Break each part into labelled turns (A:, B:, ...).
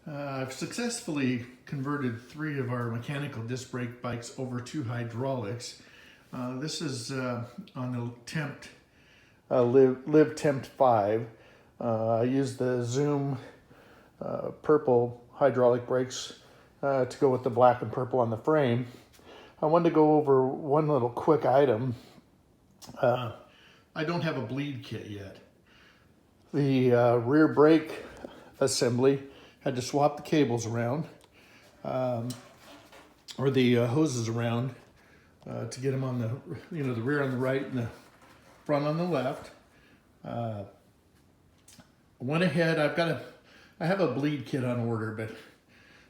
A: I've successfully converted 3 of our mechanical disc brake bikes over to hydraulics. This is on the Tempt, Liv Tempt 5. I used the Zoom purple hydraulic brakes to go with the black and purple on the frame. I wanted to go over one little quick item. I don't have a bleed kit yet. The rear brake assembly had to swap the cables around, or the hoses around to get them on the, the rear on the right and the front on the left. Went ahead, I have a bleed kit on order, but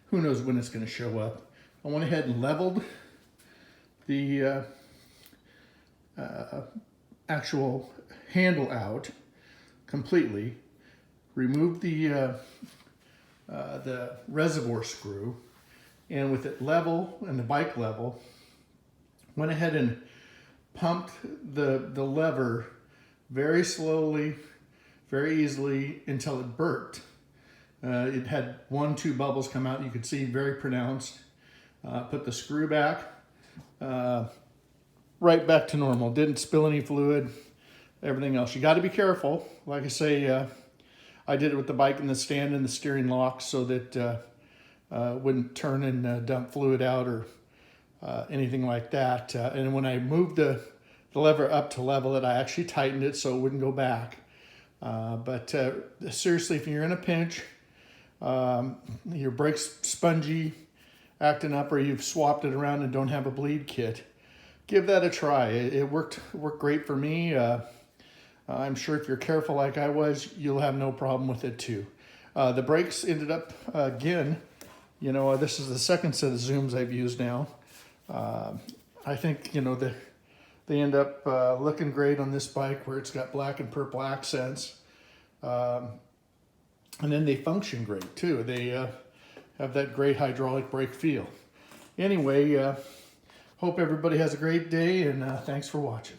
A: who knows when it's going to show up. I went ahead and leveled the actual handle out completely, removed the reservoir screw, and with it level and the bike level, went ahead and pumped the lever very slowly, very easily until it burped. It had 1-2 bubbles come out, you could see very pronounced. Put the screw back, right back to normal. Didn't spill any fluid, everything else. You got to be careful. Like I say, I did it with the bike in the stand and the steering lock so that it wouldn't turn and dump fluid out or anything like that. And when I moved the lever up to level it, I actually tightened it so it wouldn't go back. But seriously, if you're in a pinch, your brake's spongy, acting up, or you've swapped it around and don't have a bleed kit, give that a try. It worked great for me. I'm sure if you're careful like I was, you'll have no problem with it too. The brakes ended up, again, this is the second set of Zooms I've used now. I think, they end up looking great on this bike where it's got black and purple accents. And then they function great too. They have that great hydraulic brake feel. Anyway, hope everybody has a great day, and thanks for watching.